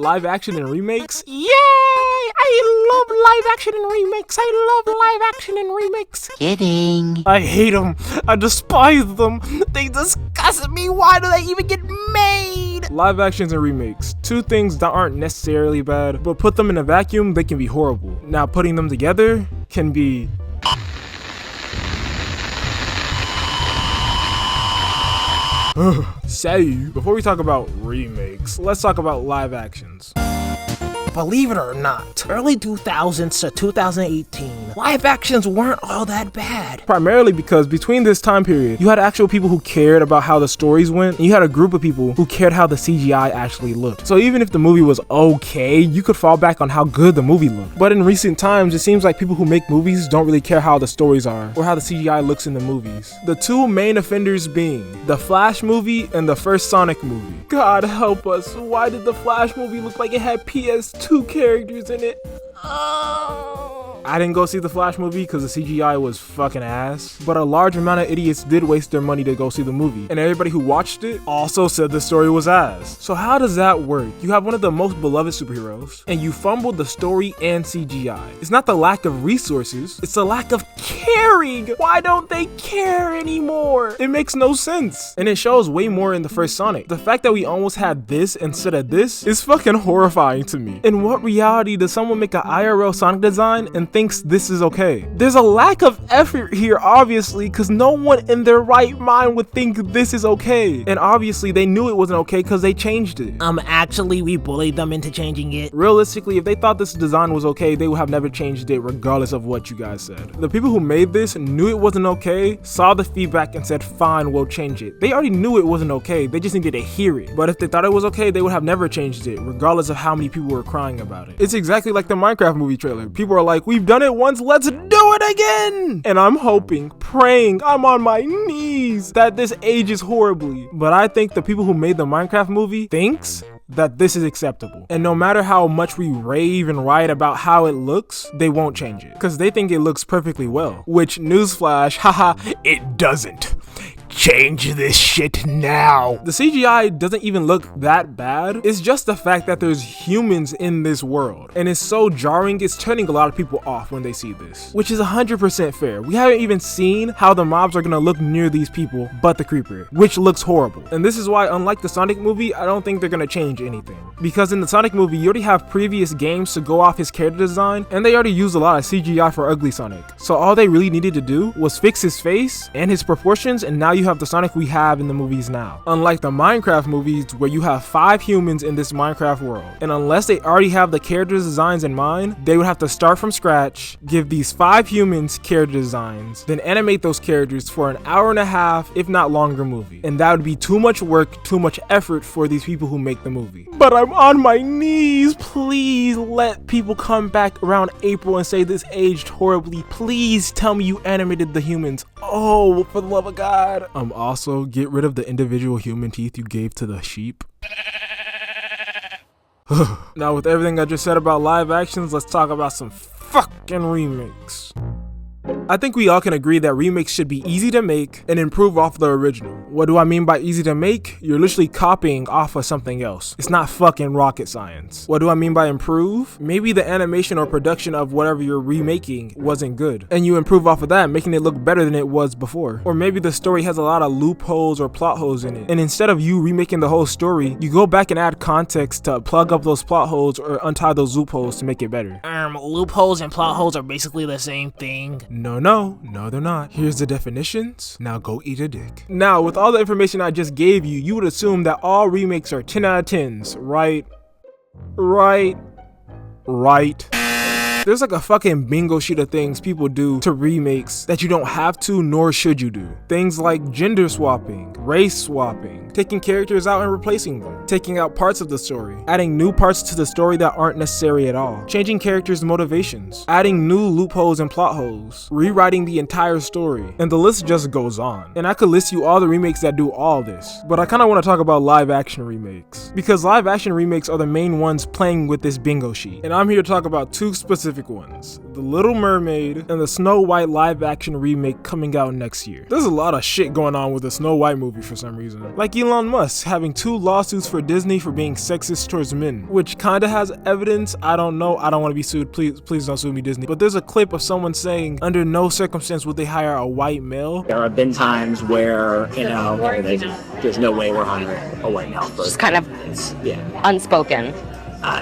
Live action and remakes? Yay! I love live action and remakes. I love live action and remakes. Kidding. I hate them. I despise them. They disgust me. Why do they even get made? Live actions and remakes. Two things that aren't necessarily bad, but put them in a vacuum, they can be horrible. Now putting them together can be... So, before we talk about remakes, let's talk about live actions. Believe it or not, early 2000s to 2018, live actions weren't all that bad. Primarily because between this time period, you had actual people who cared about how the stories went, and you had a group of people who cared how the CGI actually looked. So even if the movie was okay, you could fall back on how good the movie looked. But in recent times, it seems like people who make movies don't really care how the stories are, or how the CGI looks in the movies. The two main offenders being the Flash movie and the first Sonic movie. God help us, why did the Flash movie look like it had PS2 characters in it? I didn't go see the Flash movie because the CGI was fucking ass, but a large amount of idiots did waste their money to go see the movie, and everybody who watched it also said the story was ass. So how does that work? You have one of the most beloved superheroes, and you fumbled the story and CGI. It's not the lack of resources, it's the lack of caring. Why don't they care anymore? It makes no sense. And it shows way more in the first Sonic. The fact that we almost had this instead of this is fucking horrifying to me. In what reality does someone make an IRL Sonic design and thinks this is okay? There's a lack of effort here, obviously, because no one in their right mind would think this is okay. And obviously they knew it wasn't okay because they changed it. Actually, we bullied them into changing it. Realistically, if they thought this design was okay, they would have never changed it regardless of what you guys said. The people who made this knew it wasn't okay, saw the feedback and said, fine, we'll change it. They already knew it wasn't okay, they just needed to hear it. But if they thought it was okay, they would have never changed it, regardless of how many people were crying about it. It's exactly like the Minecraft movie trailer. People are like, we've done it once, let's do it again! And I'm hoping, praying, I'm on my knees that this ages horribly. But I think the people who made the Minecraft movie thinks that this is acceptable. And no matter how much we rave and write about how it looks, they won't change it. Because they think it looks perfectly well. Which, newsflash, haha, it doesn't. Change this shit now. The CGI doesn't even look that bad. It's just the fact that there's humans in this world. And it's so jarring, it's turning a lot of people off when they see this. Which is 100% fair. We haven't even seen how the mobs are gonna look near these people, but the creeper, which looks horrible. And this is why, unlike the Sonic movie, I don't think they're gonna change anything. Because in the Sonic movie, you already have previous games to go off his character design, and they already used a lot of CGI for ugly Sonic. So all they really needed to do was fix his face and his proportions, and now you have the Sonic we have in the movies now. Unlike the Minecraft movies where you have 5 humans in this Minecraft world. And unless they already have the character designs in mind, they would have to start from scratch, give these 5 humans character designs, then animate those characters for an hour and a half, if not longer movie. And that would be too much work, too much effort for these people who make the movie. But I'm on my knees, please let people come back around April and say this aged horribly. Please tell me you animated the humans. Oh, for the love of God. Also, get rid of the individual human teeth you gave to the sheep. Now, with everything I just said about live actions, let's talk about some fucking remakes. I think we all can agree that remakes should be easy to make and improve off the original. What do I mean by easy to make? You're literally copying off of something else. It's not fucking rocket science. What do I mean by improve? Maybe the animation or production of whatever you're remaking wasn't good, and you improve off of that, making it look better than it was before. Or maybe the story has a lot of loopholes or plot holes in it, and instead of you remaking the whole story, you go back and add context to plug up those plot holes or untie those loopholes to make it better. Loopholes and plot holes are basically the same thing. No, they're not. Here's the definitions. Now go eat a dick. Now, with all the information I just gave you, you would assume that all remakes are 10 out of 10s, right? Right. There's like a fucking bingo sheet of things people do to remakes that you don't have to nor should you do. Things like gender swapping, race swapping, taking characters out and replacing them, taking out parts of the story, adding new parts to the story that aren't necessary at all, changing characters' motivations, adding new loopholes and plot holes, rewriting the entire story, and the list just goes on. And I could list you all the remakes that do all this, but I kinda wanna talk about live action remakes, because live action remakes are the main ones playing with this bingo sheet. And I'm here to talk about 2 specific ones, The Little Mermaid, and the Snow White live action remake coming out next year. There's a lot of shit going on with the Snow White movie for some reason. Like Elon Musk having 2 lawsuits for Disney for being sexist towards men, which kinda has evidence. I don't know. I don't want to be sued. Please don't sue me, Disney. But there's a clip of someone saying under no circumstance would they hire a white male. There have been times where, there's no way we're hiring a white male. Just kind of unspoken.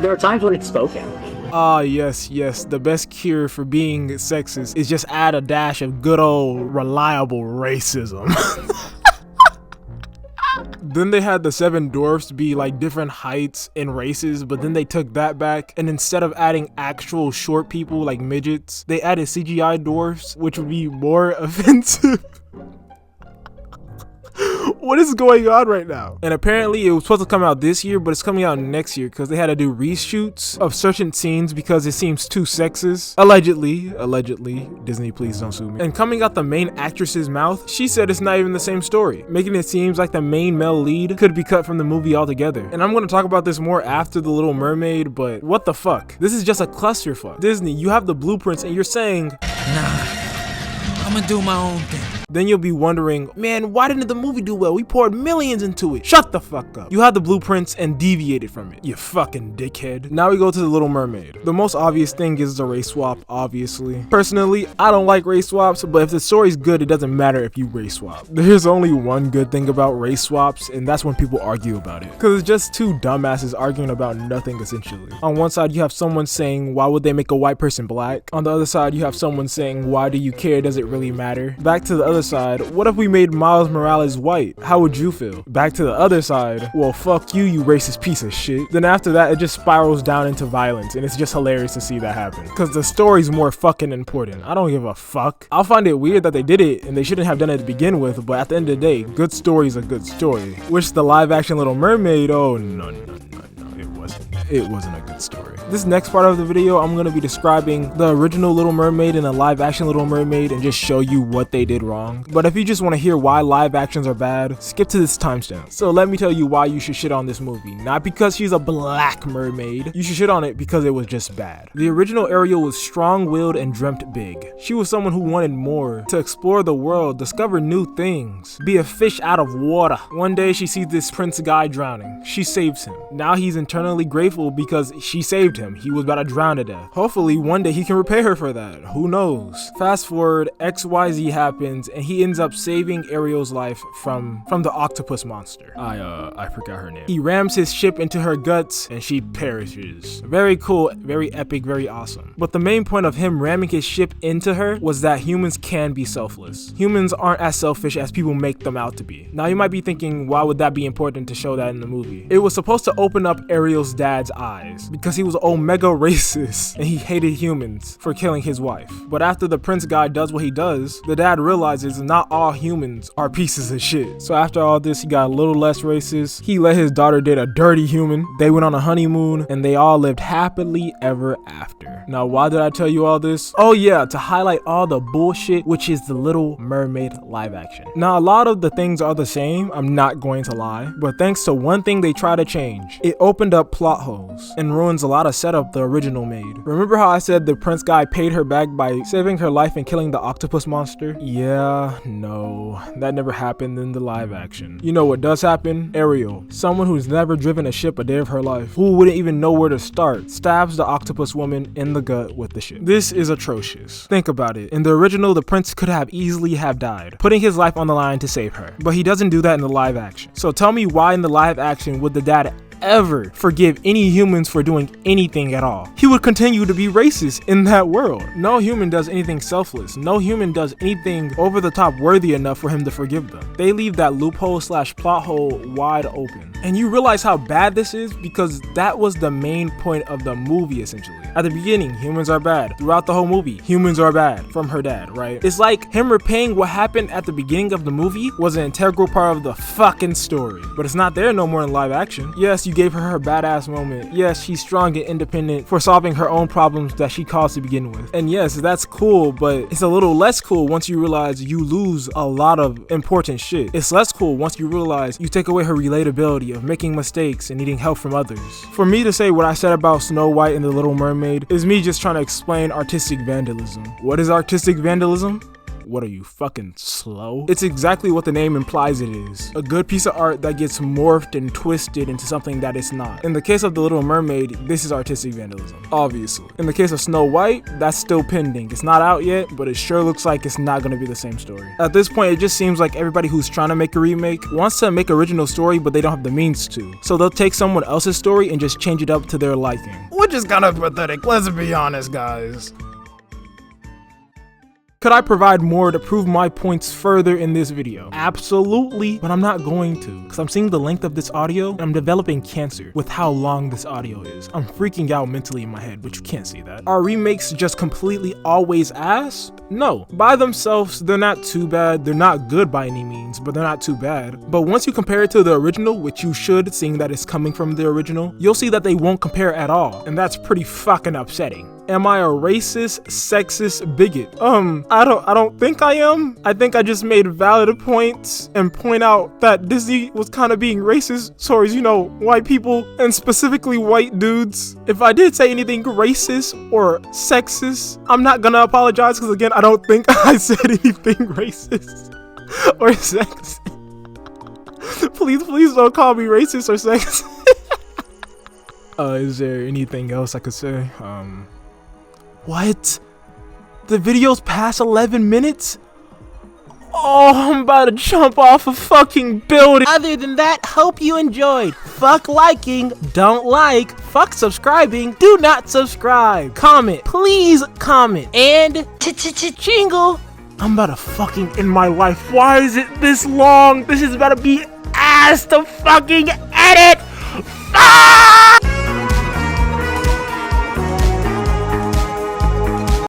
There are times when it's spoken. Ah, yes. The best cure for being sexist is just add a dash of good old reliable racism. Then they had the 7 dwarfs be like different heights and races, but then they took that back, and instead of adding actual short people like midgets, they added CGI dwarfs, which would be more offensive. What is going on right now? And apparently it was supposed to come out this year, but it's coming out next year because they had to do reshoots of certain scenes because it seems too sexist. Allegedly, Disney, please don't sue me. And coming out the main actress's mouth, she said it's not even the same story, making it seem like the main male lead could be cut from the movie altogether. And I'm going to talk about this more after The Little Mermaid, but what the fuck? This is just a clusterfuck. Disney, you have the blueprints and you're saying, Nah, I'm gonna do my own thing. Then you'll be wondering, man, why didn't the movie do well? We poured millions into it. Shut the fuck up. You had the blueprints and deviated from it, you fucking dickhead. Now we go to The Little Mermaid. The most obvious thing is the race swap, obviously. Personally, I don't like race swaps, but if the story's good, it doesn't matter if you race swap. There's only one good thing about race swaps, and that's when people argue about it. Because it's just 2 dumbasses arguing about nothing, essentially. On one side, you have someone saying, why would they make a white person black? On the other side, you have someone saying, why do you care? Does it really matter? Back to the other side, what if we made Miles Morales white? How would you feel? Back to the other side, well, fuck you, you racist piece of shit. Then after that, it just spirals down into violence, and it's just hilarious to see that happen. Because the story's more fucking important. I don't give a fuck. I'll find it weird that they did it, and they shouldn't have done it to begin with, but at the end of the day, good story's a good story. Which the live action Little Mermaid, oh no, it wasn't a good story. This next part of the video, I'm going to be describing the original Little Mermaid and the live action Little Mermaid and just show you what they did wrong. But if you just want to hear why live actions are bad, skip to this timestamp. So let me tell you why you should shit on this movie. Not because she's a black mermaid. You should shit on it because it was just bad. The original Ariel was strong-willed and dreamt big. She was someone who wanted more, to explore the world, discover new things, be a fish out of water. One day she sees this prince guy drowning. She saves him. Now he's internally grateful because she saved him. He was about to drown to death. Hopefully one day he can repay her for that. Who knows? Fast forward, XYZ happens and he ends up saving Ariel's life from the octopus monster. I forgot her name. He rams his ship into her guts and she perishes. Very cool, very epic, very awesome. But the main point of him ramming his ship into her was that humans can be selfless. Humans aren't as selfish as people make them out to be. Now you might be thinking, why would that be important to show that in the movie? It was supposed to open up Ariel's dad's eyes because he was omega racist and he hated humans for killing his wife. But after the prince guy does what he does, the dad realizes not all humans are pieces of shit. So after all this, he got a little less racist. He let his daughter date a dirty human. They went on a honeymoon and they all lived happily ever after. Now, why did I tell you all this? Oh yeah, to highlight all the bullshit, which is the Little Mermaid live action. Now, a lot of the things are the same, I'm not going to lie, but thanks to one thing they try to change, it opened up plot holes and ruins a lot of setup the original made. Remember how I said the prince guy paid her back by saving her life and killing the octopus monster? Yeah, no, that never happened in the live action. You know what does happen? Ariel, someone who's never driven a ship a day of her life, who wouldn't even know where to start, stabs the octopus woman in the gut with the ship. This is atrocious. Think about it. In the original, the prince could have easily have died, putting his life on the line to save her. But he doesn't do that in the live action. So tell me why in the live action would the dad ever forgive any humans for doing anything at all? He would continue to be racist in that world. No human does anything selfless. No human does anything over the top worthy enough for him to forgive them. They leave that loophole / plot hole wide open. And you realize how bad this is because that was the main point of the movie essentially. At the beginning, humans are bad. Throughout the whole movie, humans are bad from her dad, right? It's like him repaying what happened at the beginning of the movie was an integral part of the fucking story. But it's not there no more in live action. Yes, you gave her badass moment. Yes, she's strong and independent for solving her own problems that she caused to begin with. And yes, that's cool, but it's a little less cool once you realize you lose a lot of important shit. It's less cool once you realize you take away her relatability of making mistakes and needing help from others. For me to say what I said about Snow White and the Little Mermaid is me just trying to explain artistic vandalism. What is artistic vandalism? What are you, fucking slow? It's exactly what the name implies it is. A good piece of art that gets morphed and twisted into something that it's not. In the case of The Little Mermaid, this is artistic vandalism, obviously. In the case of Snow White, that's still pending. It's not out yet, but it sure looks like it's not gonna be the same story. At this point, it just seems like everybody who's trying to make a remake wants to make original story, but they don't have the means to. So they'll take someone else's story and just change it up to their liking. Which is kind of pathetic, let's be honest, guys. Could I provide more to prove my points further in this video? Absolutely, but I'm not going to, because I'm seeing the length of this audio and I'm developing cancer with how long this audio is. I'm freaking out mentally in my head, but you can't see that. Are remakes just completely always ass? No. By themselves, they're not too bad. They're not good by any means, but they're not too bad. But once you compare it to the original, which you should, seeing that it's coming from the original, you'll see that they won't compare at all, and that's pretty fucking upsetting. Am I a racist, sexist bigot? I don't think I am. I think I just made valid points and point out that Disney was kind of being racist towards, you know, white people and specifically white dudes. If I did say anything racist or sexist, I'm not gonna apologize because again, I don't think I said anything racist or sexist. Please don't call me racist or sexist. Is there anything else I could say? What? The video's past 11 minutes? Oh, I'm about to jump off a fucking building. Other than that, hope you enjoyed. Fuck liking, don't like, fuck subscribing, do not subscribe. Comment, please comment, and jingle. I'm about to fucking end my life. Why is it this long? This is about to be ass to fucking